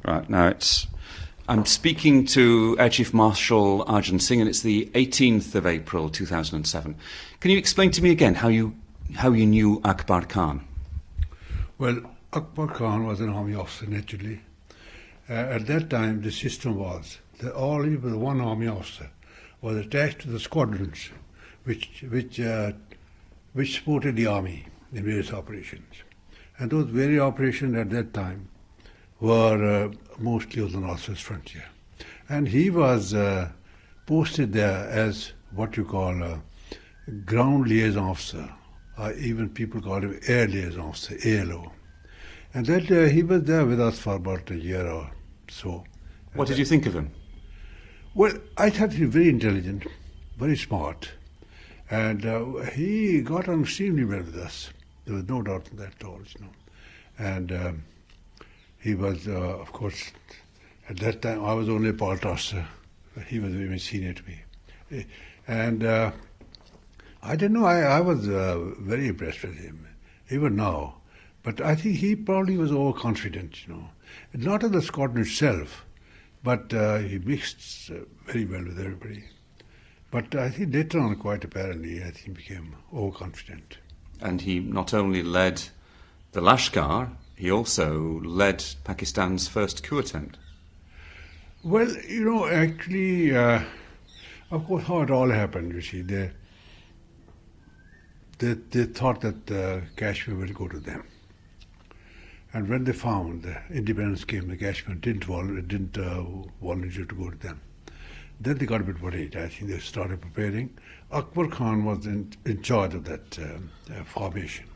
Right, now I'm speaking to Air Chief Marshal Arjan Singh, and it's the 18th of April 2007. Can you explain to me again how you knew Akbar Khan? Well, Akbar Khan was an army officer, naturally. At that time, the system was that only one army officer was attached to the squadrons which supported the army in various operations. And those various operations at that time were mostly on the northwest frontier. And he was posted there as what you call a ground liaison officer, or even people call him air liaison officer, ALO. And that he was there with us for about a year or so. What did you think of him? Well, I thought he was very intelligent, very smart, and he got on extremely well with us. There was no doubt in that at all, And he was, of course, at that time I was only a part officer, but he was very much senior to me. And I don't know, I was very impressed with him, even now. But I think he probably was overconfident, Not of the squadron itself, but he mixed very well with everybody. But I think later on, quite apparently, I think he became overconfident. And he not only led the Lashkar, he also led Pakistan's first coup attempt. Well, actually, of course, how it all happened, you see, they thought that Kashmir would go to them. And when they found the independence came, the Kashmir didn't volunteer to go to them. Then they got a bit worried. I think they started preparing. Akbar Khan was in charge of that formation.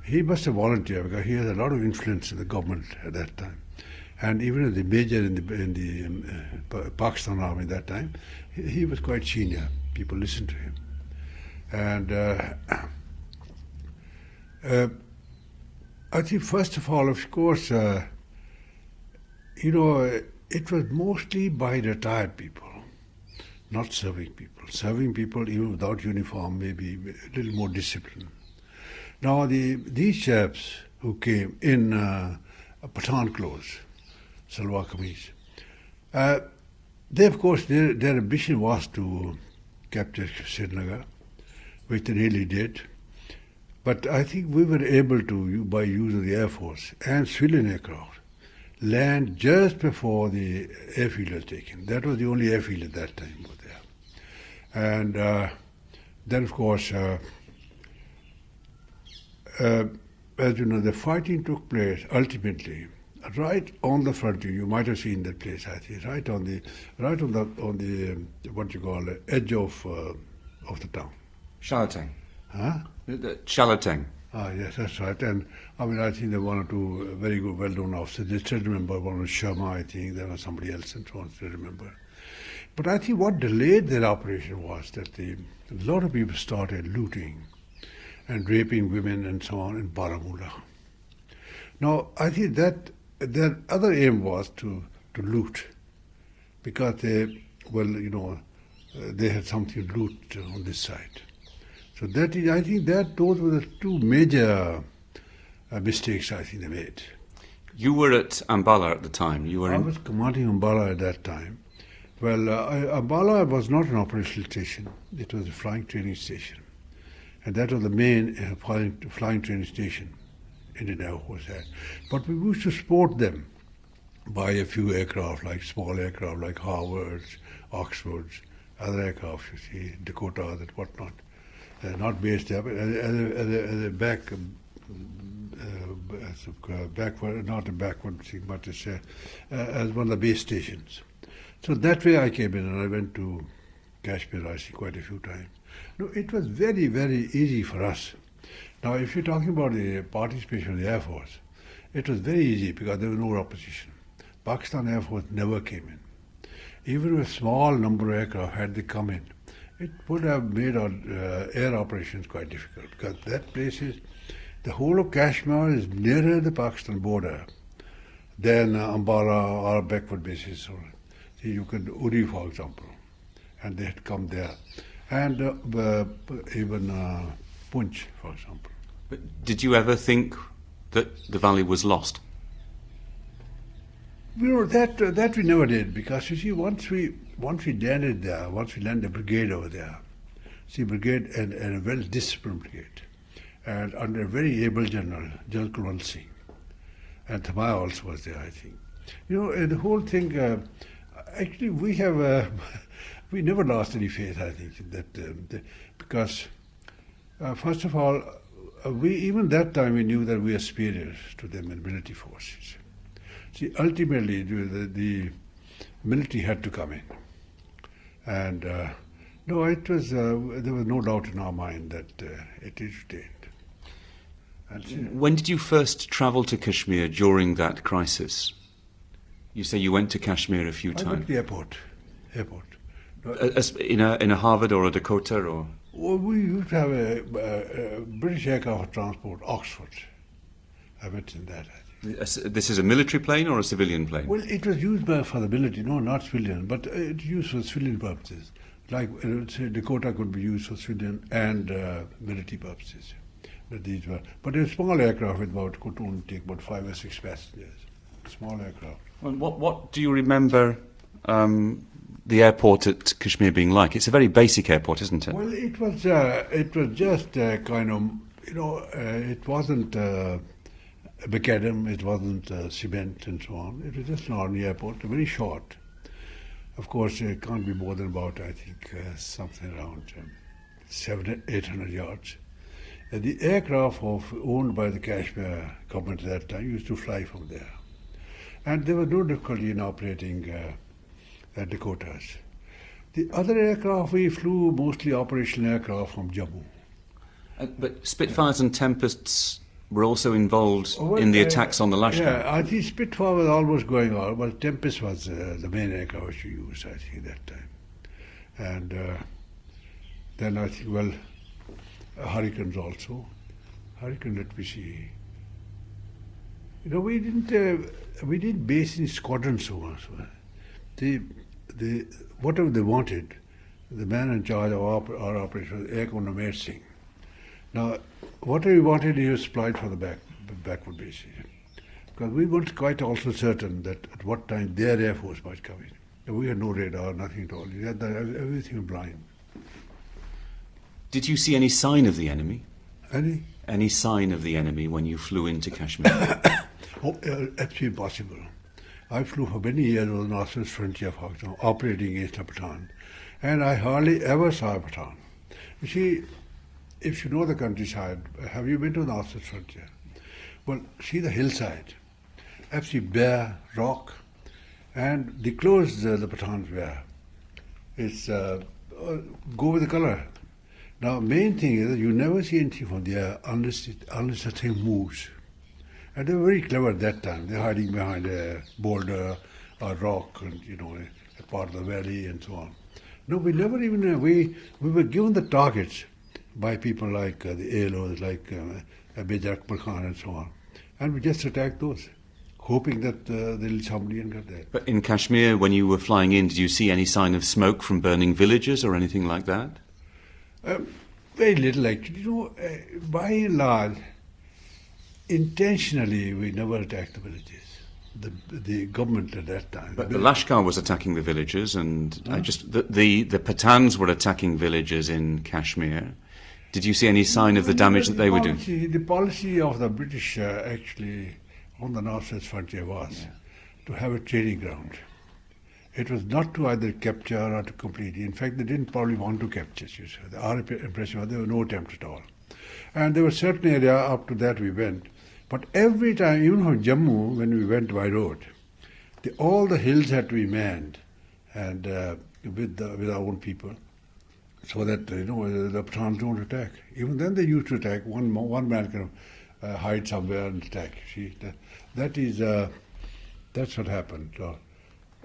He must have volunteered because he had a lot of influence in the government at that time. And even as the major in the Pakistan army at that time, he was quite senior. People listened to him. And I think first of all, of course, it was mostly by retired people, not serving people. Serving people, even without uniform, maybe a little more discipline. Now, these chaps who came in Pathan clothes, salwar kameez, they, of course, their ambition was to capture Srinagar, which they really did. But I think we were able to, by use of the Air Force and civilian aircraft, land just before the airfield was taken. That was the only airfield at that time over there. And then, of course, as you know, the fighting took place ultimately right on the frontier. You might have seen that place, I think, right on the what you call edge of the town. Shalatang. Huh? Shalatang. Ah, yes, that's right. And I think there were one or two very good, well-known officers. They still remember. One was Sharma, I think. There was somebody else, and so on. Still remember. But I think what delayed their operation was that a lot of people started looting and raping women and so on in Baramulla. Now, I think that their other aim was to loot, because they had something to loot on this side. So that is, I think those were the two major mistakes I think they made. You were at Ambala at the time. I was commanding Ambala at that time. Well, Ambala was not an operational station. It was a flying training station. And that was the main flying training station Indian Air Force had. But we used to support them by a few aircraft, like small aircraft like Harvards, Oxfords, other aircraft, you see, Dakotas and whatnot. Not based there, but as a backward, not a backward thing, but as one of the base stations. So that way I came in, and I went to Kashmir, I see, quite a few times. No, it was very, very easy for us. Now, if you're talking about the participation of the Air Force, it was very easy because there was no opposition. Pakistan Air Force never came in. Even with a small number of aircraft, had they come in, it would have made our air operations quite difficult, because that place is, the whole of Kashmir is nearer the Pakistan border than Ambala or backward bases. So, see, you could Uri, for example, and they had come there. And even Punch, for example. But did you ever think that the valley was lost? That we never did, because you see, once we landed there, once we landed the brigade over there, see, brigade and a well-disciplined brigade, and under a very able general, General Kulwant Singh, and Thamaya also was there, I think. The whole thing, actually we have, we never lost any faith, I think, because first of all, even that time we knew that we were superior to them in military forces. See, ultimately the military had to come in. And no, it was, there was no doubt in our mind that it is retained. When did you first travel to Kashmir during that crisis? You say you went to Kashmir a few times. I went to the airport. In a Harvard or a Dakota, or? Well, we used to have a British aircraft transport, Oxford. I went in that, I think. This is a military plane or a civilian plane? Well, it was used for the military, no, not civilian, but it's used for civilian purposes. Like, say, Dakota could be used for civilian and military purposes. But a small aircraft could only take about 5 or 6 passengers. Small aircraft. Well, what do you remember the airport at Kashmir being like? It's a very basic airport, isn't it? Well, it was just kind of, it wasn't macadam, it wasn't cement and so on. It was just an ordinary airport, very short. Of course, it can't be more than about, I think, something around 700-800 yards. The aircraft owned by the Kashmir government at that time used to fly from there. And there was no difficulty in operating Dakotas. The other aircraft, we flew mostly operational aircraft from Jammu. But Spitfires and Tempests were also involved in the attacks on the Lashkar. Yeah, I think Spitfire was always going on, but Tempest was the main aircraft which we used, I think, at that time. And then I think, well, Hurricanes also. Hurricane, let me see. We didn't base in squadrons so much. Whatever they wanted, the man in charge of our operation was Air Commodore Marshal Singh. Now, whatever we wanted, he was supplied for the backward bases. Because we weren't quite also certain that at what time their air force might come in. We had no radar, nothing at all. We had everything blind. Did you see any sign of the enemy? Any sign of the enemy when you flew into Kashmir? Absolutely impossible. I flew for many years on the northwest frontier of Pakistan, operating against a Pathan, and I hardly ever saw a Pathan. You see, if you know the countryside, have you been to the northwest frontier? Well, see the hillside, absolutely bare, rock, and the clothes the Pathans wear, it's go with the colour. Now, main thing is that you never see anything from there unless the thing moves. And they were very clever at that time. They're hiding behind a boulder or rock, and a part of the valley and so on. No, we never even we were given the targets by people like the ALOs, like Major Akbar Khan and so on, and we just attacked those, hoping that there'll somebody and get there. But in Kashmir, when you were flying in, did you see any sign of smoke from burning villages or anything like that? Very little, actually. By and large, intentionally, we never attacked the villages. The government at that time. But the Lashkar was attacking the villages, and the Pathans were attacking villages in Kashmir. Did you see any sign of the damage that they were doing? The policy of the British actually on the northwest frontier was to have a training ground. It was not to either capture or to complete. In fact, they didn't probably want to capture. Our impression was there was no attempt at all. And there was certain area up to that we went. But every time, even from Jammu, when we went by road, all the hills had to be manned, and with our own people, so that the Pathans don't attack. Even then, they used to attack. One man can hide somewhere and attack. See, that's what happened.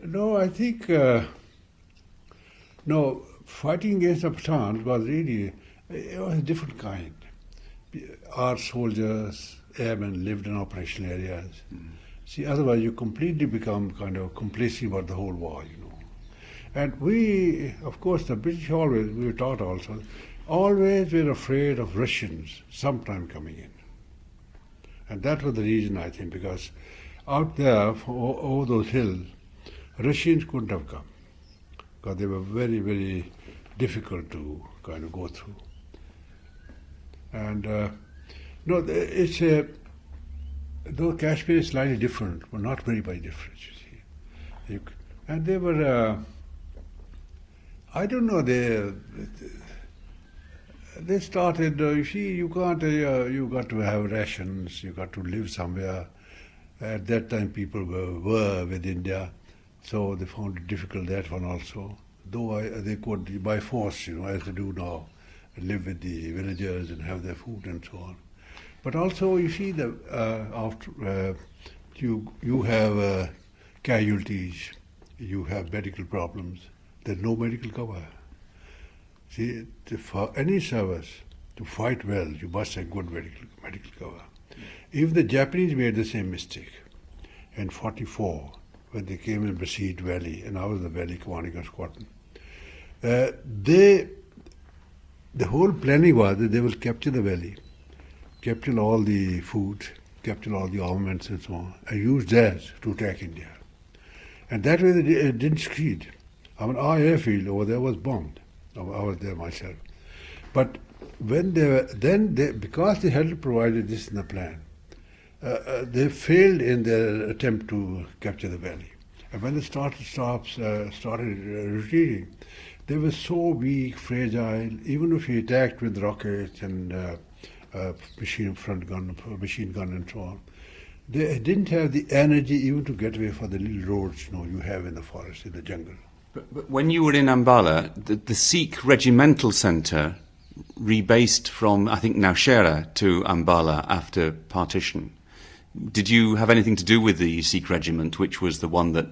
No, I think fighting against the Pathans was really a different kind. Our soldiers, airmen lived in operational areas. See, otherwise you completely become kind of complacent about the whole war, And we, of course, the British we were taught also, always were afraid of Russians sometime coming in. And that was the reason, I think, because out there over those hills, Russians couldn't have come because they were very, very difficult to kind of go through. And no, it's a, though Kashmir is slightly different, but not very different, you see. And they were, I don't know, they started, you see, you can't, you got to have rations, you got to live somewhere. At that time people were with India, so they found it difficult, that one also. Though they could, by force, you know, as they do now, live with the villagers and have their food and so on. But also, you see, after you have casualties, you have medical problems. There's no medical cover. See, for any service to fight well, you must have good medical cover. If the Japanese made the same mistake in 1944, when they came and besieged Valley, and I was the Valley commanding a squadron, the whole planning was that they will capture the Valley, capture all the food, capture all the armaments and so on, and use that to attack India. And that way they didn't succeed. I mean, our airfield over there was bombed. I was there myself. But when they were, because they hadn't provided this in the plan, they failed in their attempt to capture the Valley. And when they started retreating, they were so weak, fragile. Even if you attacked with rockets and machine gun and so on, they didn't have the energy even to get away for the little roads, you know, you have in the forest, in the jungle. But when you were in Ambala, the Sikh regimental centre rebased from, I think, Nowshera to Ambala after partition. Did you have anything to do with the Sikh regiment, which was the one that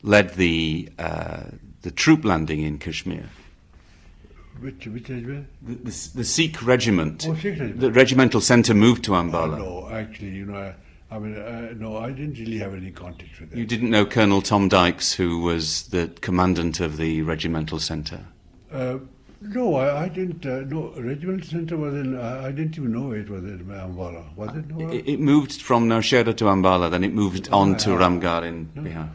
led the troop landing in Kashmir? Which regiment? The Sikh regiment. Oh, Sikh regiment. The regimental centre moved to Ambala. No, actually, you know, no, I didn't really have any contact with them. You didn't know Colonel Tom Dykes, who was the commandant of the regimental centre? No, I didn't. No, regimental centre was in. I didn't even know it was in Ambala. Was it? No? It moved from Nowshera to Ambala, then it moved on to Ramgarh in Bihar.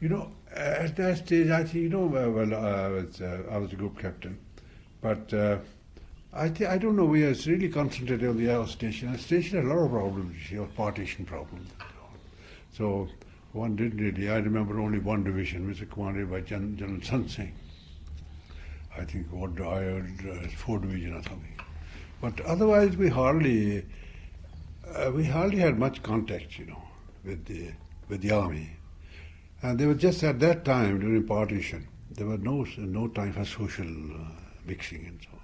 You know, at that stage, I think, you know, well, I was a group captain, but I don't know. We are really concentrated on the air station. The station had a lot of problems. You see, partition problems. So one didn't really. I remember only one division, which was commanded by General Arjan Singh. I think I heard 4 division or something. But otherwise, we hardly had much contact, you know, with the army. And they were just at that time during partition. There was no time for social mixing and so on.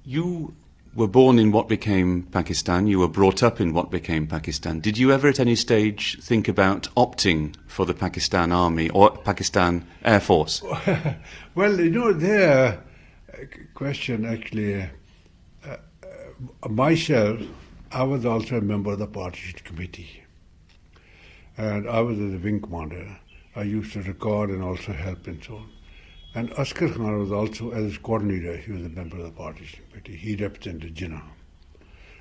You were born in what became Pakistan. You were brought up in what became Pakistan. Did you ever at any stage think about opting for the Pakistan Army or Pakistan Air Force? Well, you know, their question actually, myself, I was also a member of the partition committee. And I was the wing commander. I used to record and also help and so on. And Askar Khan was also, as squad leader, he was a member of the partition committee. He represented Jinnah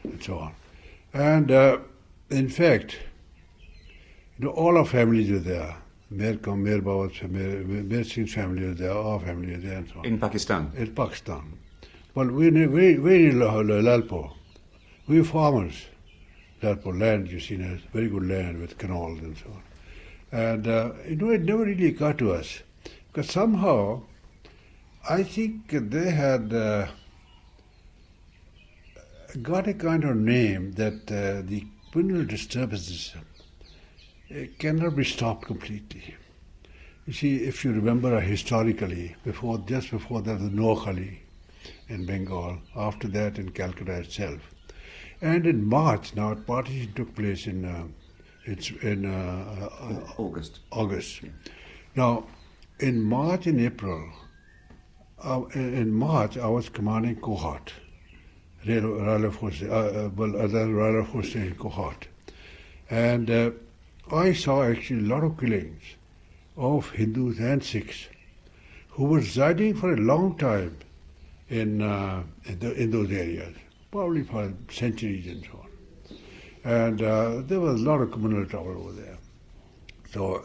and so on. And in fact, you know, all our families were there. Mir Singh's family was there, our family was there and so on. In Pakistan? In Pakistan. Well, we in Lalpo. We were farmers. Lalpo land, you see, has very good land with canals and so on. And, you know, it never really occurred to us. Because somehow, I think they had got a kind of name that the criminal disturbances cannot be stopped completely. You see, if you remember historically, just before that was Noakhali in Bengal, after that in Calcutta itself. And in March, now partition took place in August. August. Yeah. Now, in March and April, in March I was commanding cohort, Royal Force, Royal Force Station cohort, and I saw actually a lot of killings of Hindus and Sikhs who were residing for a long time in those areas, probably for centuries and so on. And there was a lot of communal trouble over there. So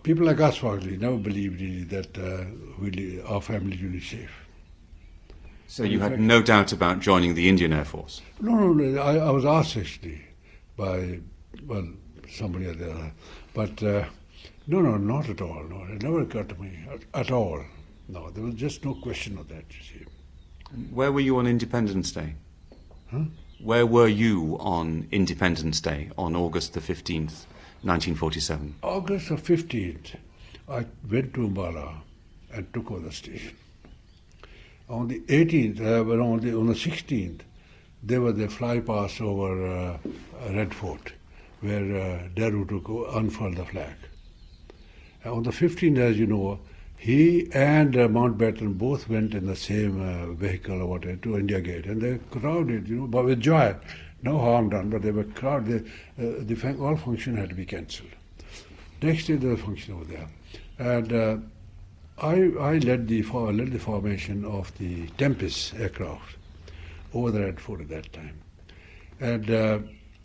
people like us actually never believed really that our family is really safe. So you had no doubt about joining the Indian Air Force? No, I was asked actually by, well, somebody or the other. But no, not at all. No, it never occurred to me at all. No, there was just no question of that, you see. Where were you on Independence Day? Huh? Where were you on Independence Day on August the 15th, 1947? August the 15th, I went to Ambala and took over the station. On the 18th, on the 16th, there was a flypast over Red Fort, where Daru took unfurled the flag. And on the 15th, as you know, he and Mountbatten both went in the same vehicle or whatever to India Gate, and they crowded, but with joy. No harm done, but they were crowded. All function had to be cancelled. Next day there was a function over there, and I led the formation of the Tempest aircraft over the Red Fort at that time. And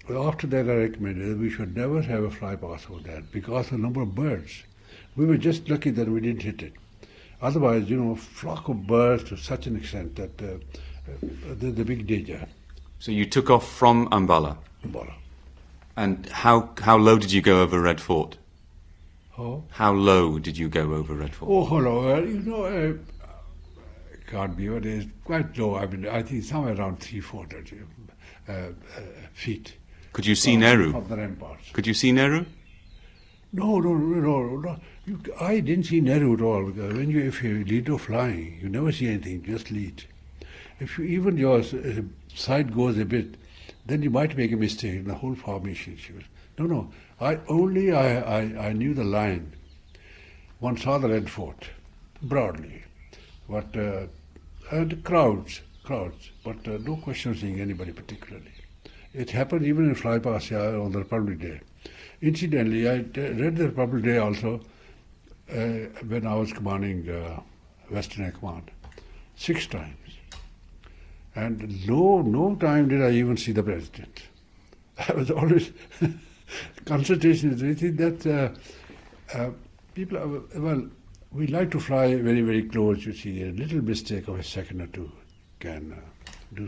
after that I recommended that we should never have a flypast over there because of the number of birds. We were just lucky that we didn't hit it. Otherwise, a flock of birds to such an extent that there's a big danger. So you took off from Ambala? Ambala. And how low did you go over Red Fort? How low did you go over Red Fort? Oh, hello. Can't be, but it's quite low. I mean, I think somewhere around 300-400 feet. Could you see Nehru? From the ramparts. Could you see Nehru? No. I didn't see Nehru at all. Because if you lead to flying, you never see anything, just lead. If even your side goes a bit, then you might make a mistake in the whole formation. No. I knew the line. One saw the Red Fort, broadly. But, and crowds, but no question of seeing anybody particularly. It happened even in flypast on the Republic Day. Incidentally, I read the Republic Day also when I was commanding Western Air Command, 6 times. And no time did I even see the President. I was always, concentration is anything that people, we like to fly very, very close, you see. A little mistake of a second or two can do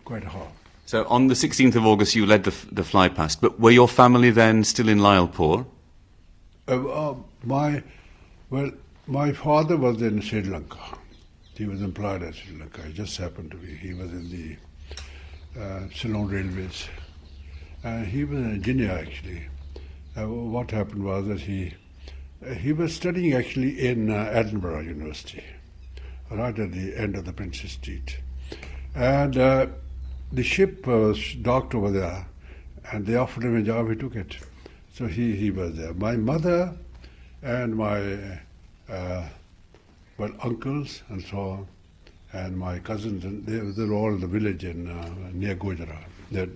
quite harm. So on the 16th of August you led the fly past, but were your family then still in Lyallpur? My father was in Sri Lanka. He was employed at Sri Lanka. He just happened to be. He was in the Ceylon Railways. He was an engineer actually. What happened was that he was studying actually in Edinburgh University, right at the end of the Princess Street. And the ship was docked over there, and they offered him a job, he took it. So he was there. My mother and my uncles and so on, and my cousins, and they were all in the village near Gujarat. Near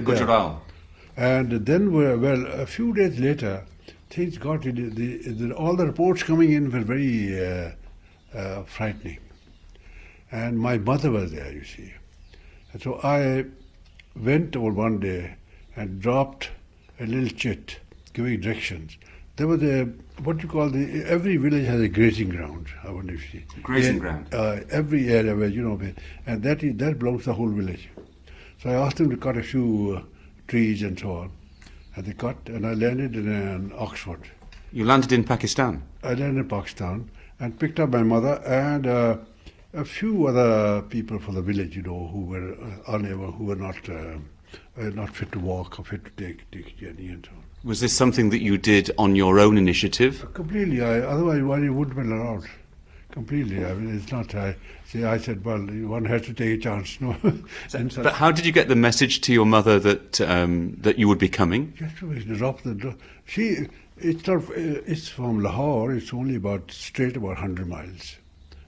Gujarat. And then, a few days later, things got, all the reports coming in were very frightening. And my mother was there, you see. And so I went over one day and dropped a little chit giving directions. There was every village has a grazing ground. I wonder if you see. Grazing ground? Every area where, and that belongs to the whole village. So I asked them to cut a few trees and so on. And they cut, and I landed in Oxford. You landed in Pakistan? I landed in Pakistan and picked up my mother and a few other people from the village, who were unable, who were not fit to walk or fit to take journey and so on. Was this something that you did on your own initiative? Completely. Otherwise, one wouldn't have been allowed. Completely. I mean, it's not. I said, well, one has to take a chance. No. But how did you get the message to your mother that you would be coming? Just to drop the. It's from Lahore. It's only about 100 miles.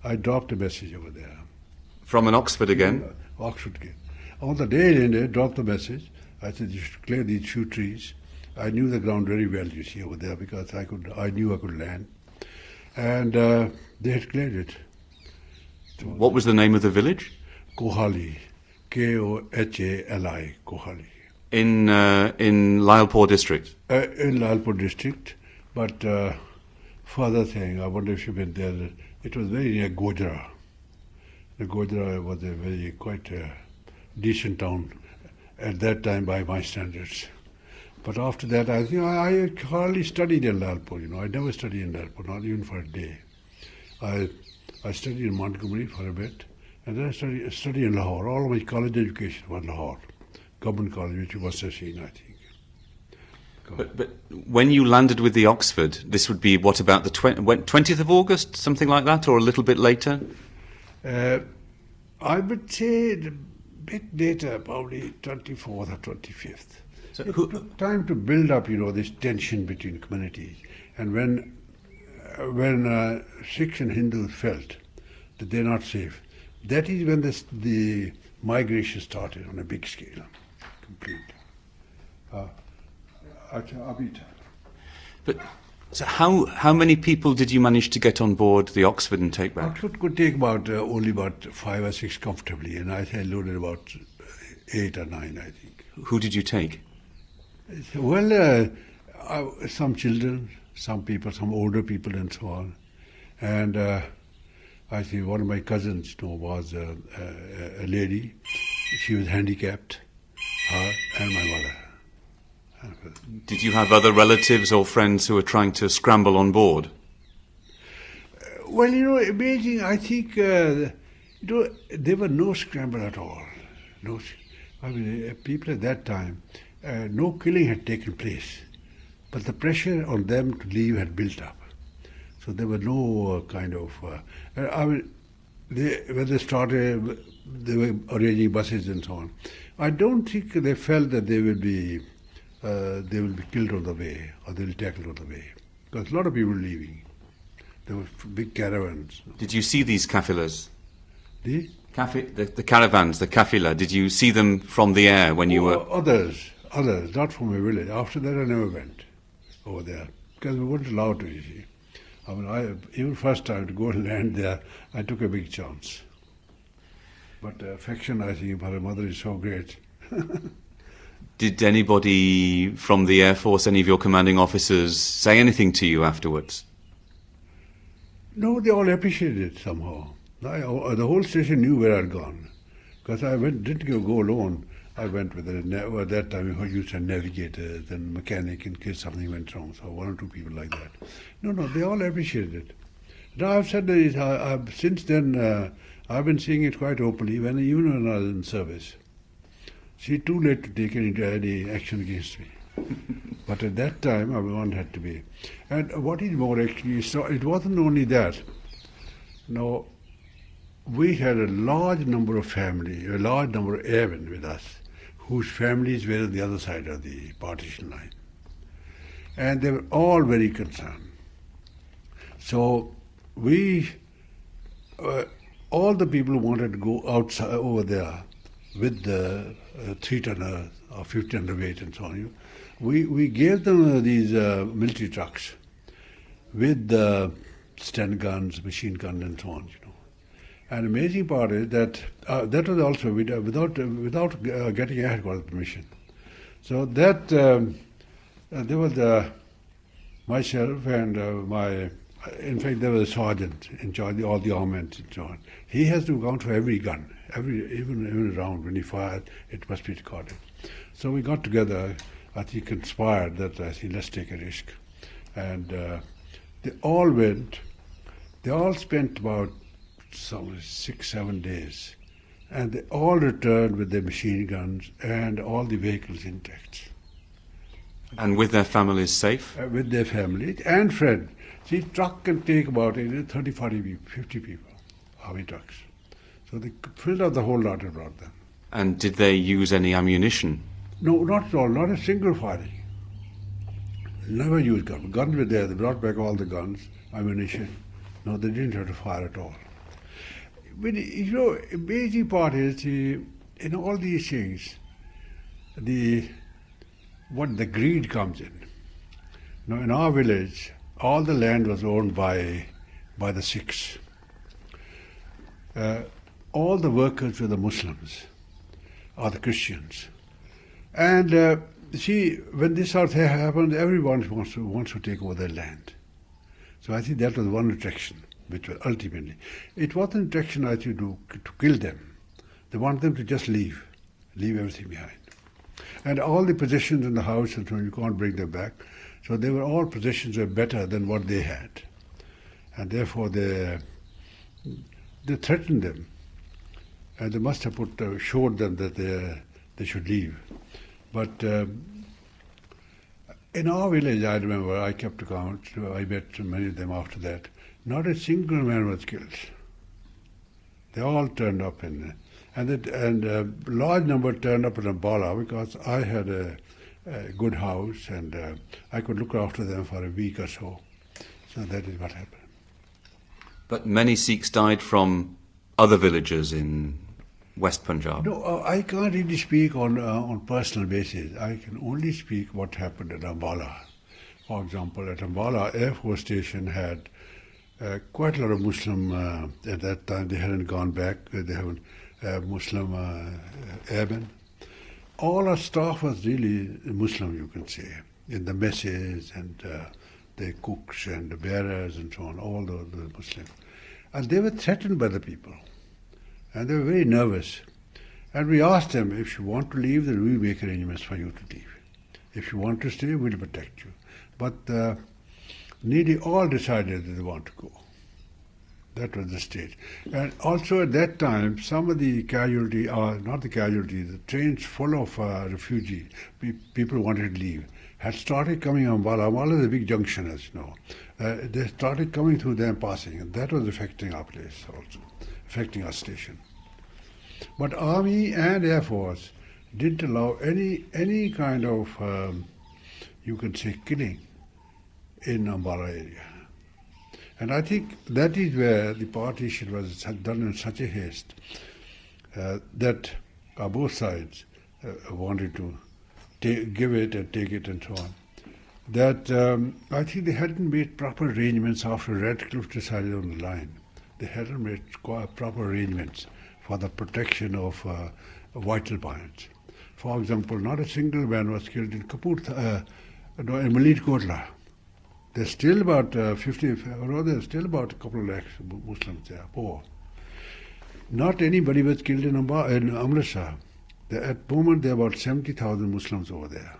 I dropped a message over there. From an Oxford again? Oxford again. On the day I dropped the message. I said, you should clear these few trees. I knew the ground very well, you see, over there, because I knew I could land. And they had cleared it. So what was the name of the village? Kohali. Kohali, Kohali. In Lyalpur district? In Lyalpur district, but further thing, I wonder if you've been there, it was very near Gojra. The Gojra was a very quite decent town at that time by my standards. But after that, I hardly studied in Lyalpur, I never studied in Lyalpur, not even for a day. I studied in Montgomery for a bit, and then I studied in Lahore. All of my college education was Lahore, government college, which was Sassin, I think. But when you landed with the Oxford, this would be, what, about the 20th of August, something like that, or a little bit later? I would say a bit later, probably 24th or 25th. So it took time to build up, this tension between communities. And when Sikhs and Hindus felt that they're not safe, that is when the migration started on a big scale, complete. But so how many people did you manage to get on board the Oxford and take back? Oxford could take only about 5 or 6 comfortably, and I loaded about 8 or 9, I think. Who did you take? Well, some children, some people, some older people, and so on. And I think one of my cousins was a lady. She was handicapped, her and my mother. Did you have other relatives or friends who were trying to scramble on board? Well, amazing. I think there were no scramble at all. No, people at that time, no killing had taken place, but the pressure on them to leave had built up. So there were no kind of. When they started, they were arranging buses and so on. I don't think they felt that they will be killed on the way, or they will be tackled on the way, because a lot of people were leaving. There were big caravans. Did you see these kafilas? The caravans, the kafila. Did you see them from the air when you were? Others, not from my village. After that, I never went over there because we weren't allowed to. You see, even first time to go and land there, I took a big chance. But affection, I think, for my mother is so great. Did anybody from the Air Force, any of your commanding officers, say anything to you afterwards? No, they all appreciated it somehow. The whole station knew where I'd gone, because I didn't go alone. I went with at that time we used to have navigators and mechanic in case something went wrong. So 1 or 2 people like that. No, they all appreciated it. Now I've said that since then I've been seeing it quite openly, even when I was in service. See, too late to take any action against me. But at that time, one had to be. And what is more, actually, it wasn't only that. No, we had a large number of family, a large number of airmen with us, whose families were on the other side of the partition line. And they were all very concerned. So all the people who wanted to go outside over there with the 3-tonner or 50-tonner weight and so on, we gave them these military trucks with Sten guns, machine guns, and so on. And the amazing part is that that was also without getting a headquarters permission. So that there was myself and in fact there was a sergeant in charge of all the armaments and so on. He has to account for every gun, even a round when he fired, it must be recorded. So we got together. I think conspired that I think let's take a risk, and they all went. They all spent about 6-7 days, and they all returned with their machine guns and all the vehicles intact. And with their families safe? With their families and friends. See, truck can take about 30, 40 people, 50 people, army trucks. So they filled out the whole lot and brought them. And did they use any ammunition? No, not at all, not a single firing. Never used guns. Guns were there, they brought back all the guns, ammunition. No, they didn't have to fire at all. But, amazing part is, in all these things, the greed comes in. In our village, all the land was owned by the Sikhs. All the workers were the Muslims. are the Christians. And see, when this sort of thing happens, everyone wants to take over their land. So I think that was one attraction, which was ultimately. It wasn't attraction, I think, to kill them. They want them to just leave everything behind. And all the possessions in the house, and so you can't bring them back. So they were all possessions were better than what they had. And therefore they threatened them. And they must have showed them that they should leave. But in our village, I remember, I kept account, I met many of them after that, not a single man was killed. They all turned up and a large number turned up in Ambala because I had a good house and I could look after them for a week or so. So that is what happened. But many Sikhs died from other villages in West Punjab. No, I can't really speak on personal basis. I can only speak what happened at Ambala. For example, at Ambala, Air Force Station had quite a lot of Muslim, at that time they hadn't gone back, they haven't Muslim airmen. All our staff was really Muslim, you can say, in the messes and the cooks and the bearers and so on, all the Muslims. And they were threatened by the people. And they were very nervous. And we asked them, if you want to leave, then we'll make arrangements for you to leave. If you want to stay, we'll protect you. But nearly all decided that they want to go. That was the stage. And also at that time, some of the casualty, not the casualties, the trains full of refugees, people wanted to leave, had started coming on Ambala. Ambala is a big junction, as you know. They started coming through them, passing, and that was affecting our place also, affecting our station. But Army and Air Force didn't allow any kind of, you could say, killing in Ambala area. And I think that is where the partition was done in such a haste that both sides wanted to give it and take it and so on. That I think they hadn't made proper arrangements after Radcliffe decided on the line. They hadn't made proper arrangements for the protection of vital points. For example, not a single man was killed in in Maleet Kotla. There's still about 50, or there's still about a couple of lakhs Muslims there, poor. Not anybody was killed in Amritsar. At the moment, there are about 70,000 Muslims over there.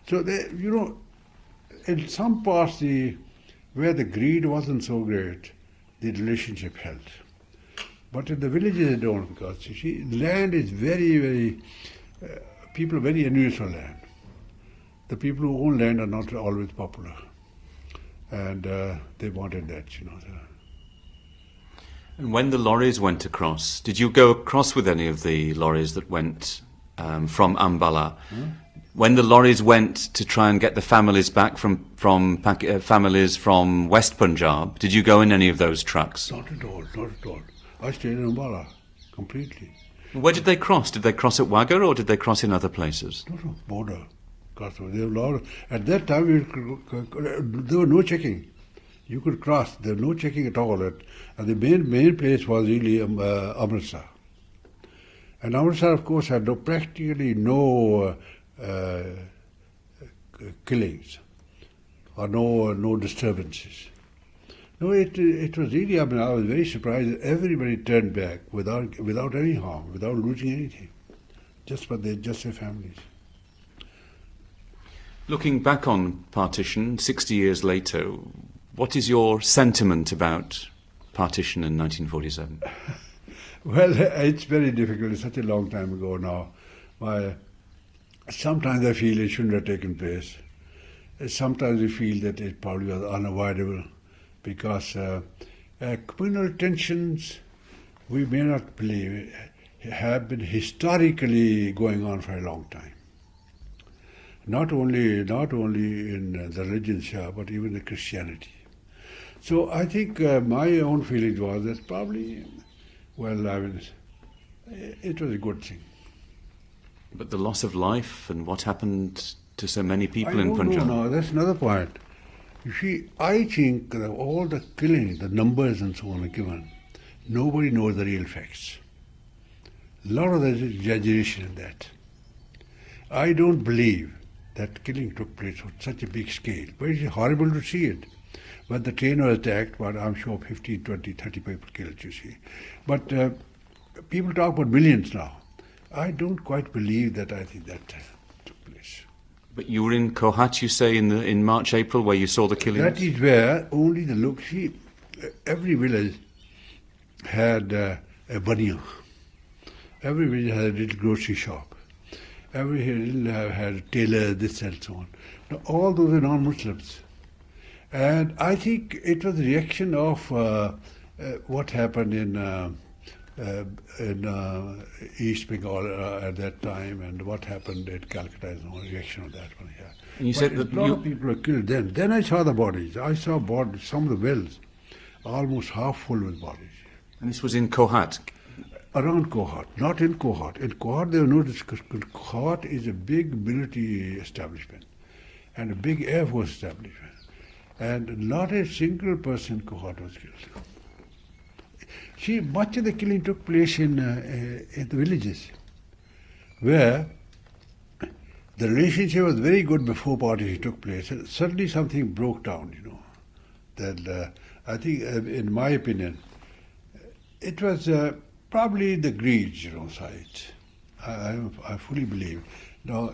So, in some parts, where the greed wasn't so great, the relationship held. But in the villages, they don't, because you see, land is very, very, people are very envious of land. The people who own land are not always popular. And they wanted that, And when the lorries went across, did you go across with any of the lorries that went from Ambala? When the lorries went to try and get the families back from families from West Punjab, did you go in any of those trucks? Not at all, not at all. I stayed in Ambala completely. Where did they cross? Did they cross at Wagga or did they cross in other places? No, border. At that time, there was no checking. You could cross. There was no checking at all. And the main place was really Amritsar. And Amritsar, of course, had practically no killings or no disturbances. No, it was really. I was very surprised that everybody turned back without any harm, without losing anything, just their families. Looking back on partition, 60 years later, what is your sentiment about partition in 1947? Well, it's very difficult. It's such a long time ago now. Sometimes I feel it shouldn't have taken place. Sometimes I feel that it probably was unavoidable because communal tensions, we may not believe, have been historically going on for a long time. Not only in the religions here, but even in Christianity. So I think my own feeling was that probably, it was a good thing. But the loss of life and what happened to so many people in Punjab? No, that's another point. You see, I think that all the killing, the numbers and so on are given, nobody knows the real facts. A lot of there's exaggeration in that. I don't believe that killing took place on such a big scale. But it's horrible to see it. When the train was attacked, but I'm sure 15, 20, 30 people killed, you see. But people talk about millions now. I don't quite believe that. I think that took place. But you were in Kohat, you say, in March, April, where you saw the killings? That is where only the look. See, every village had a bania. Every village had a little grocery shop. Every village had a tailor, this and so on. Now, all those are non-Muslims. And I think it was a reaction of what happened in East Bengal at that time, and what happened at Calcutta is a reaction of that one here. And you said that a lot of people were killed then. Then I saw the bodies. I saw bodies, some of the wells, almost half full with bodies. And this was in Kohat? Around Kohat, not in Kohat. In Kohat there were no discussion. Kohat is a big military establishment and a big air force establishment. And not a single person in Kohat was killed. See, much of the killing took place in the villages, where the relationship was very good before partition took place. And suddenly something broke down, you know. That I think, in my opinion, it was probably the greed, you know, side. I fully believe. Now,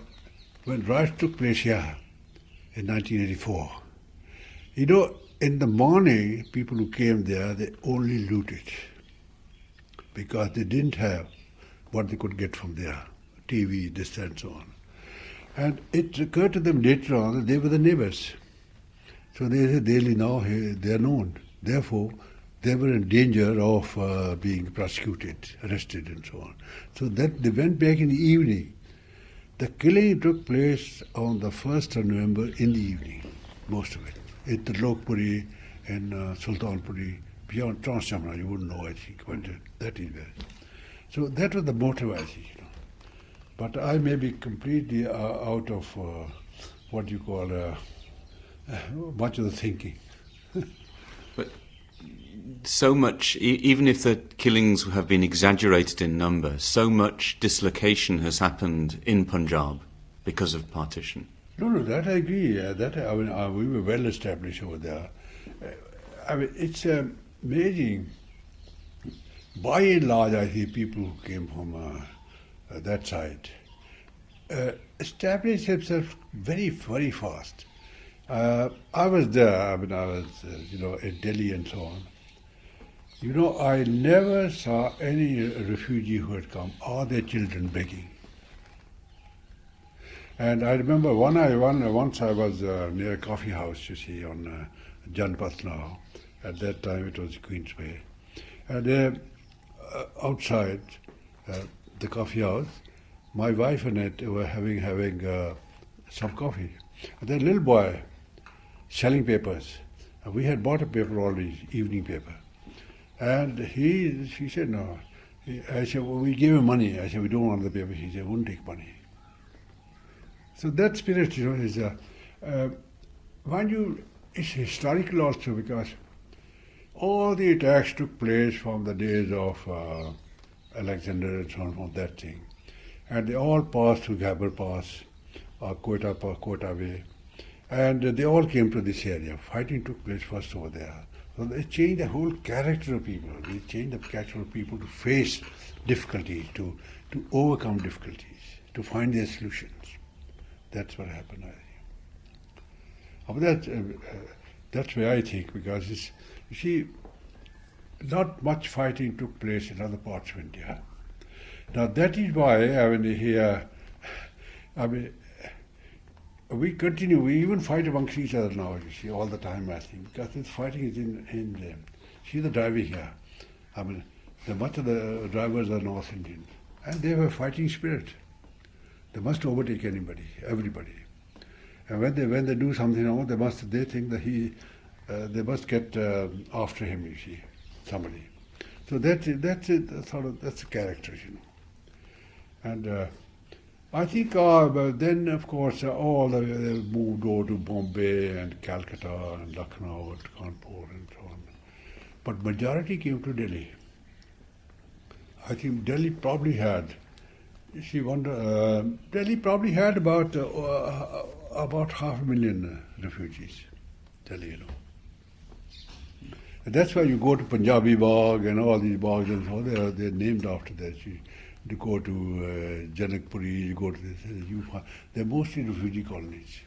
when riots took place here in 1984, you know, in the morning, people who came there, they only looted because they didn't have what they could get from there, TV, this and so on. And it occurred to them later on that they were the neighbors. So they said, now they are known. Therefore, they were in danger of being prosecuted, arrested and so on. So that they went back in the evening. The killing took place on the 1st of November in the evening, most of it. At the Lokpuri and Sultanpuri, beyond Transjamna, you wouldn't know, I think, but that is where. So that was the motive, I think, you know. But I may be completely out of what you call much of the thinking. But so much, even if the killings have been exaggerated in number, so much dislocation has happened in Punjab because of partition. No, that I agree. We were well established over there. It's amazing. By and large, I think people who came from that side established themselves very, very fast. I was there. I was, in Delhi and so on. You know, I never saw any refugee who had come or their children begging. And I remember once I was near a coffee house, you see, on Janpath now. At that time it was Queensway. And outside the coffee house, my wife and I were having some coffee. And that little boy selling papers. And we had bought a paper already, evening paper. And she said, no. I said, well, we gave him money. I said, we don't want the paper. He said, wouldn't take money. So that spirit, you know, is mind you, it's historical also, because all the attacks took place from the days of Alexander and so on, from that thing. And they all passed through Ghabbar Pass, or Quetta Way. And they all came to this area. Fighting took place first over there. So they changed the whole character of people. They changed the character of people to face difficulties, to overcome difficulties, to find their solutions. That's what happened, I think. That's where I think, because you see, not much fighting took place in other parts of India. Now that is why, we continue, we even fight amongst each other now, you see, all the time, I think, because this fighting is in them. See the driving here. Much of the drivers are North Indian, and they have a fighting spirit. They must overtake everybody. And when they do something wrong, they think that they must get after him, you see, somebody. So that's the character, you know. And I think then, of course, all they moved over to Bombay and Calcutta and Lucknow and Kanpur and so on. But majority came to Delhi. I think Delhi probably had. Delhi probably had about 500,000 refugees. Delhi, you know. And that's why you go to Punjabi Bagh and all these baghs and so on, they're named after that. You go to Janakpuri, you go to this, they're mostly refugee colonies.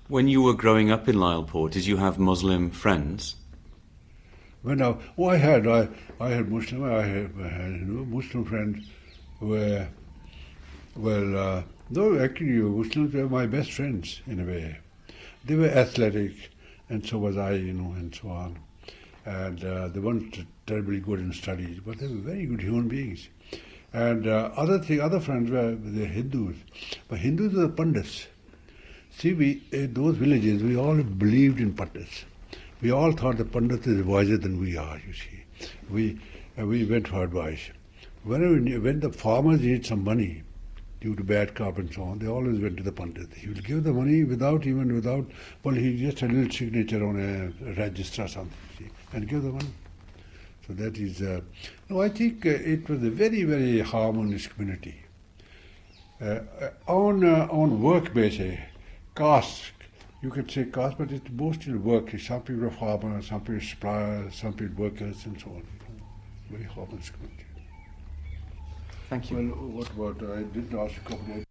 When you were growing up in Lyallpur, did you have Muslim friends? I had Muslim. I had Muslim friends were no, actually Muslims were my best friends in a way. They were athletic, and so was I, you know, and so on. And they weren't terribly good in studies, but they were very good human beings. And other friends were the Hindus, but Hindus were the Pandits. See, in those villages, we all believed in Pandits. We all thought the Pandit is wiser than we are, you see. We went for advice. When the farmers need some money due to bad crop and so on, they always went to the Pandit. He will give the money without, well, he just a little signature on a register or something, see, and give the money. So that is, I think it was a very, very harmonious community. On work basis, caste, you could say caste, but it's mostly work. Some people are farmers, some people are suppliers, some people workers, and so on. Very harmonious community. Thank you. Well, what about, I didn't ask a couple of